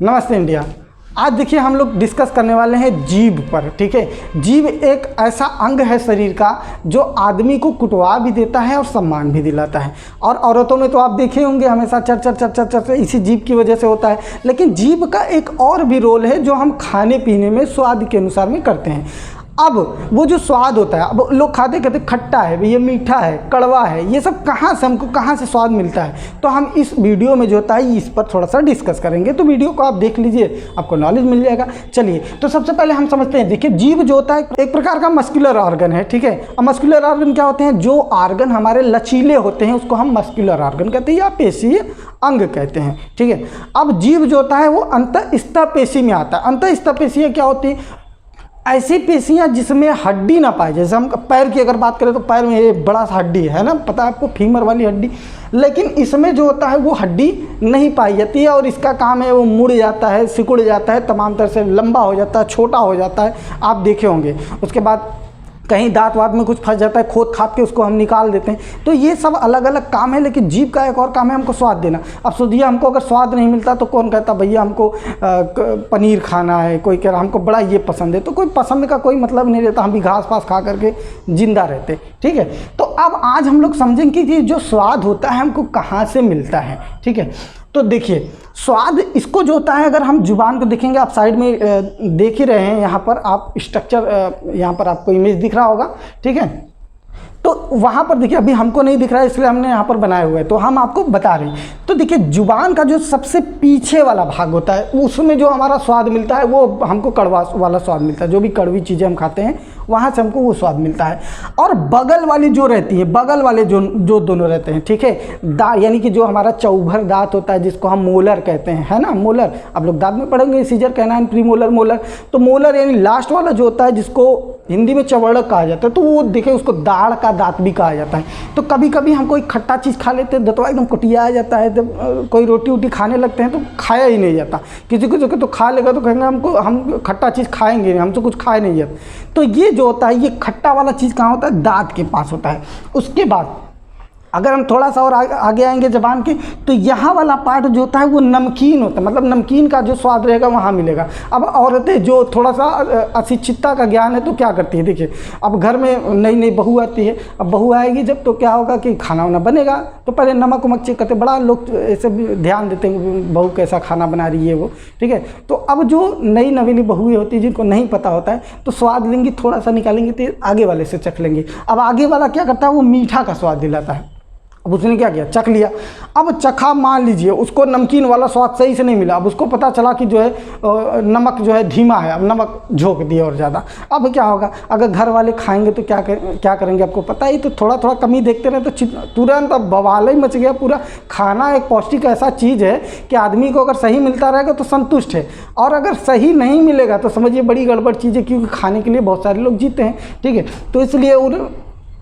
नमस्ते इंडिया। आज देखिए हम लोग डिस्कस करने वाले हैं जीभ पर। ठीक है, जीभ एक ऐसा अंग है शरीर का जो आदमी को कुटवा भी देता है और सम्मान भी दिलाता है। और औरतों में तो आप देखे होंगे हमेशा चर इसी जीभ की वजह से होता है। लेकिन जीभ का एक और भी रोल है जो हम खाने पीने में स्वाद के अनुसार में करते हैं। अब वो जो स्वाद होता है, अब लोग खाते कहते खट्टा है, ये मीठा है, कड़वा है, ये सब हमको कहाँ से स्वाद मिलता है। तो हम इस वीडियो में जो होता है इस पर थोड़ा सा डिस्कस करेंगे। तो वीडियो को आप देख लीजिए, आपको नॉलेज मिल जाएगा। चलिए, तो सबसे पहले हम समझते हैं। देखिए, जीभ जो होता है एक प्रकार का मस्कुलर ऑर्गन है। ठीक है, अब मस्कुलर ऑर्गन क्या होते हैं? जो ऑर्गन हमारे लचीले होते हैं उसको हम मस्कुलर ऑर्गन कहते हैं या पेशीय अंग कहते हैं। ठीक है, अब जीभ जो होता है वो अंतःस्थ पेशी में आता है। अंतःस्थ पेशियाँ क्या होती है? ऐसी पेशियाँ जिसमें हड्डी ना पाए। जैसे हम पैर की अगर बात करें तो पैर में ये बड़ा सा हड्डी है ना, पता है आपको, फीमर वाली हड्डी। लेकिन इसमें जो होता है वो हड्डी नहीं पाई जाती है और इसका काम है वो मुड़ जाता है, सिकुड़ जाता है, तमाम तरह से लंबा हो जाता है, छोटा हो जाता है, आप देखे होंगे। उसके बाद कहीं दांत वात में कुछ फंस जाता है, खोद खाद के उसको हम निकाल देते हैं। तो ये सब अलग अलग काम है। लेकिन जीभ का एक और काम है हमको स्वाद देना। अब सोचिए, हमको अगर स्वाद नहीं मिलता तो कौन कहता भैया हमको पनीर खाना है, कोई कह रहा हमको बड़ा ये पसंद है। तो कोई पसंद का कोई मतलब नहीं रहता, हम भी घास पास खा करके जिंदा रहते। ठीक है, तो अब आज हम लोग समझेंगे कि जो स्वाद होता है हमको कहाँ से मिलता है। ठीक है, तो देखिए स्वाद इसको जो होता है, अगर हम जुबान को देखेंगे, आप साइड में देख ही रहे हैं, यहाँ पर आप स्ट्रक्चर, यहाँ पर आपको इमेज दिख रहा होगा। ठीक है, तो वहाँ पर देखिए, अभी हमको नहीं दिख रहा है इसलिए हमने यहाँ पर बनाए हुए हैं, तो हम आपको बता रहे हैं। तो देखिए, जुबान का जो सबसे पीछे वाला भाग होता है उसमें जो हमारा स्वाद मिलता है वो हमको कड़वा वाला स्वाद मिलता है। जो भी कड़वी चीज़ें हम खाते हैं वहाँ से हमको वो स्वाद मिलता है। और बगल वाली जो रहती है, बगल वाले जो दोनों रहते हैं, ठीक है, दांत यानी कि जो हमारा चौभर दांत होता है जिसको हम मोलर कहते हैं, है ना, मोलर। आप लोग दांत में पढ़ेंगे, सीजर कहना है, प्रीमोलर, मोलर। तो मोलर यानी लास्ट वाला जो होता है जिसको हिंदी में चवड़क कहा जाता है। तो वो देखिए उसको दाढ़ का दांत भी कहा जाता है। तो कभी कभी हम कोई खट्टा चीज़ खा लेते हैं, दतवा एकदम कुटिया आ जाता है। जब कोई रोटी वोटी खाने लगते हैं तो खाया ही नहीं जाता। किसी को जो तो खा लेगा तो कहेंगे हम खट्टा चीज़ खाएंगे नहीं, हमसे कुछ खाया नहीं जाता। तो ये जो होता है, ये खट्टा वाला चीज़ कहाँ होता है? दांत के पास होता है। उसके बाद अगर हम थोड़ा सा और आगे आएंगे जबान के, तो यहाँ वाला पार्ट जो होता है वो नमकीन होता है। मतलब नमकीन का जो स्वाद रहेगा वहाँ मिलेगा। अब औरतें जो थोड़ा सा अशिक्षितता का ज्ञान है तो क्या करती है? देखिए, अब घर में नई नई बहू आती है। अब बहू आएगी जब, तो क्या होगा कि खाना वाना बनेगा तो पहले नमक वमक चेक करते, बड़ा लोग ऐसे ध्यान देते हैं बहू कैसा खाना बना रही है वो। ठीक है, तो अब जो नई नवीली बहुएँ होती है जिनको नहीं पता होता है तो स्वाद लेंगी, थोड़ा सा निकालेंगे तो आगे वाले से चख लेंगे। अब आगे वाला क्या करता है? वो मीठा का स्वाद दिलाता है। अब उसने क्या किया? चख लिया। अब चखा, मान लीजिए उसको नमकीन वाला स्वाद सही से नहीं मिला। अब उसको पता चला कि जो है नमक जो है धीमा है, अब नमक झोंक दिया और ज़्यादा। अब क्या होगा? अगर घर वाले खाएंगे तो क्या करेंगे आपको पता ही। तो थोड़ा थोड़ा कमी देखते रहे तो तुरंत अब बवाल ही मच गया पूरा। खाना एक पौष्टिक ऐसा चीज़ है कि आदमी को अगर सही मिलता रहेगा तो संतुष्ट है, और अगर सही नहीं मिलेगा तो समझिए बड़ी गड़बड़ चीज़ है, क्योंकि खाने के लिए बहुत सारे लोग जीते हैं। ठीक है, तो इसलिए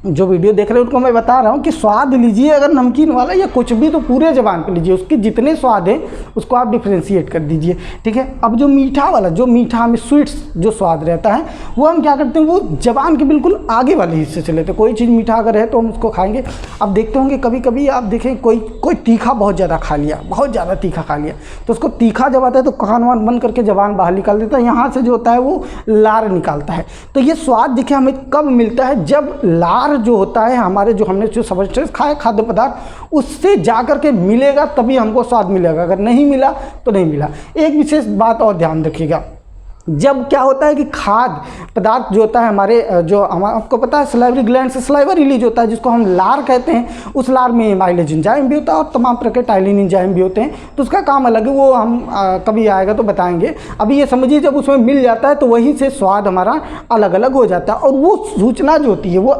जो वीडियो देख रहे हैं उनको मैं बता रहा हूँ कि स्वाद लीजिए, अगर नमकीन वाला या कुछ भी तो पूरे ज़बान पे लीजिए। उसके जितने स्वाद हैं उसको आप डिफ्रेंशिएट कर दीजिए। ठीक है, अब जो मीठा वाला, जो मीठा में स्वीट्स जो स्वाद रहता है वो हम क्या करते हैं? वो ज़बान के बिल्कुल आगे वाले हिस्से से लेते हैं। कोई चीज़ मीठा अगर है तो हम उसको खाएंगे। अब देखते होंगे कभी कभी आप देखें कोई तीखा बहुत ज़्यादा खा लिया, बहुत ज़्यादा तीखा खा लिया, तो उसको तीखा जब आता है तो कान वान बंद करके ज़बान बाहर निकाल देता है। यहाँ से जो होता है वो लार निकालता है। तो ये स्वाद देखिए हमें कब मिलता है? जब लार जो होता है हमारे, जो हमने जो सबस्टेंस खाए खाद्य पदार्थ, उससे जा कर के मिलेगा तभी हमको स्वाद मिलेगा। अगर नहीं मिला तो नहीं मिला। एक विशेष बात और ध्यान रखिएगा, जब क्या होता है कि खाद्य पदार्थ जो होता है हमारे, जो आपको पता है सलाइवरी ग्लैंड से सलाइवा रिलीज होता है जिसको हम लार कहते हैं, उस लार में माइलेज एंजाइम भी होता है और तमाम प्रकार के टाइलिन एंजाइम भी होते हैं। तो उसका काम अलग है, वो हम कभी आएगा तो बताएंगे। अभी ये समझिए जब उसमें मिल जाता है तो वहीं से स्वाद हमारा अलग अलग हो जाता है। और वो सूचना जो होती है वो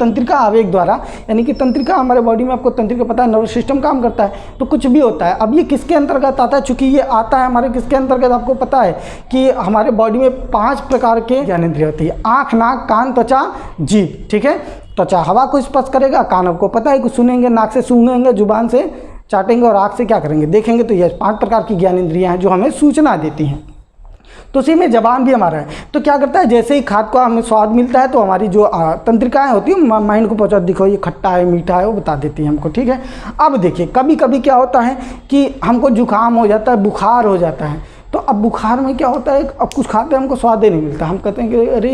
तंत्रिका आवेग द्वारा, यानी कि तंत्रिका हमारे बॉडी में, आपको तंत्रिका पता है, नर्वस सिस्टम काम करता है, तो कुछ भी होता है। अब ये किसके अंतर्गत आता है? चूँकि ये आता है हमारे किसके अंतर्गत, आपको पता है कि हमारे बॉडी में 5 प्रकार के ज्ञानेंद्रिय होती है: आँख, नाक, कान, त्वचा, जीभ। ठीक है, त्वचा हवा को स्पर्श करेगा, कान आपको पता है कुछ सुनेंगे, नाक से सूंघेंगे, जुबान से चाटेंगे और आँख से क्या करेंगे? देखेंगे। तो ये 5 प्रकार की ज्ञानेंद्रियाँ हैं जो हमें सूचना देती हैं। तो उसी में जबान भी हमारा है। तो क्या करता है, जैसे ही खाद का हमें स्वाद मिलता है तो हमारी जो तंत्रिकाएं होती है माइंड को पहुंचा, दिखो ये खट्टा है मीठा है, वो बता देती है हमको। ठीक है, अब देखिए कभी कभी क्या होता है कि हमको जुकाम हो जाता है, बुखार हो जाता है, तो अब बुखार में क्या होता है, अब कुछ खाते हैं हमको स्वाद ही नहीं मिलता, हम कहते हैं कि अरे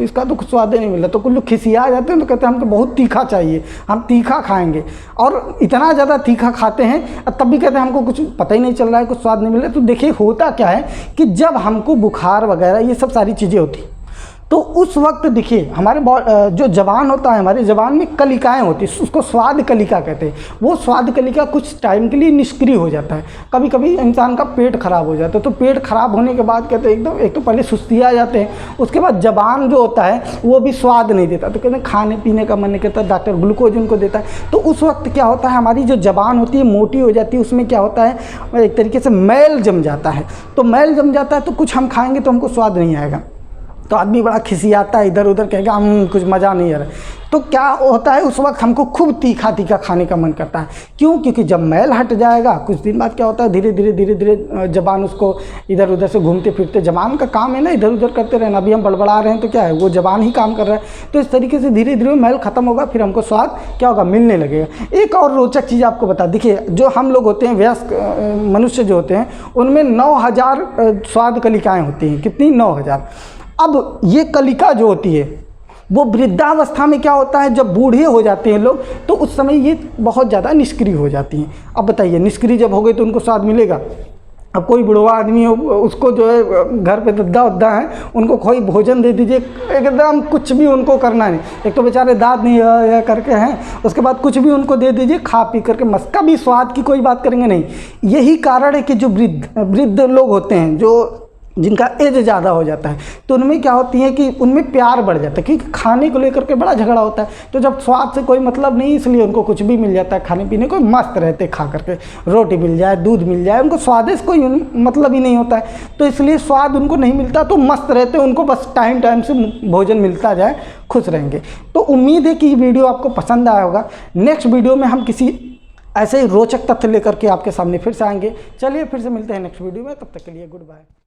इसका तो कुछ स्वाद ही नहीं मिला, तो कुछ लोग खिसिया जाते हैं तो कहते हैं हमको बहुत तीखा चाहिए, हम तीखा खाएंगे, और इतना ज़्यादा तीखा खाते हैं तब भी कहते हैं हमको कुछ पता ही नहीं चल रहा है, कुछ स्वाद नहीं मिल रहा है। तो देखिए होता क्या है कि जब हमको बुखार वगैरह ये सब सारी चीज़ें होती तो उस वक्त देखिए हमारे जो जबान होता है, हमारे जबान में कलिकाएं होती हैं, उसको स्वाद कलिका कहते हैं। वो स्वाद कलिका कुछ टाइम के लिए निष्क्रिय हो जाता है। कभी कभी इंसान का पेट खराब हो जाता है, तो पेट खराब होने के बाद कहते हैं एकदम, एक तो पहले सुस्ती आ जाते हैं, उसके बाद जबान जो होता है वो भी स्वाद नहीं देता, तो कहते हैं खाने पीने का मन नहीं करता, डॉक्टर ग्लूकोज उनको देता है। तो उस वक्त क्या होता है, हमारी जो जबान होती है मोटी हो जाती है, उसमें क्या होता है एक तरीके से मैल जम जाता है। तो मैल जम जाता है तो कुछ हम खाएंगे तो हमको स्वाद नहीं आएगा, तो आदमी बड़ा खिसियाता है, इधर उधर कहेगा कुछ मज़ा नहीं आ रहा है। तो क्या होता है उस वक्त हमको खूब तीखा तीखा खाने का मन करता है। क्यों? क्योंकि जब मैल हट जाएगा कुछ दिन बाद क्या होता है, धीरे धीरे जबान उसको इधर उधर से घूमते फिरते, जबान का काम है ना इधर उधर करते रहना। अभी हम बड़बड़ा रहे हैं तो क्या है, वो जबान ही काम कर रहा है। तो इस तरीके से धीरे धीरे मैल खत्म होगा, फिर हमको स्वाद क्या होगा, मिलने लगेगा। एक और रोचक चीज़ आपको बता, देखिए जो हम लोग होते हैं वयस्क मनुष्य जो होते हैं उनमें 9000 स्वाद कलिकाएँ होती हैं। कितनी? 9000। अब ये कलिका जो होती है वो वृद्धावस्था में क्या होता है, जब बूढ़े हो जाते हैं लोग तो उस समय ये बहुत ज़्यादा निष्क्रिय हो जाती हैं। अब बताइए निष्क्रिय जब हो गई तो उनको स्वाद मिलेगा? अब कोई बुढ़वा आदमी हो, उसको जो है घर पे दद्दा उद्दा है, उनको कोई भोजन दे दीजिए, एकदम कुछ भी उनको करना नहीं, एक तो बेचारे दांत नहीं या करके हैं, उसके बाद कुछ भी उनको दे दीजिए, खा पी करके मस्त, कभी स्वाद की कोई बात करेंगे नहीं। यही कारण है कि जो वृद्ध लोग होते हैं, जो जिनका एज ज़्यादा हो जाता है, तो उनमें क्या होती है कि उनमें प्यार बढ़ जाता है, क्योंकि खाने को लेकर के बड़ा झगड़ा होता है। तो जब स्वाद से कोई मतलब नहीं, इसलिए उनको कुछ भी मिल जाता है खाने पीने को, मस्त रहते खा करके, रोटी मिल जाए, दूध मिल जाए, उनको स्वाद से कोई मतलब ही नहीं होता है। तो इसलिए स्वाद उनको नहीं मिलता, तो मस्त रहते, उनको बस टाइम टाइम से भोजन मिलता जाए, खुश रहेंगे। तो उम्मीद है कि ये वीडियो आपको पसंद आया होगा। नेक्स्ट वीडियो में हम किसी ऐसे ही रोचक तथ्य लेकर के आपके सामने फिर से आएंगे। चलिए फिर से मिलते हैं नेक्स्ट वीडियो में, तब तक के लिए गुड बाय।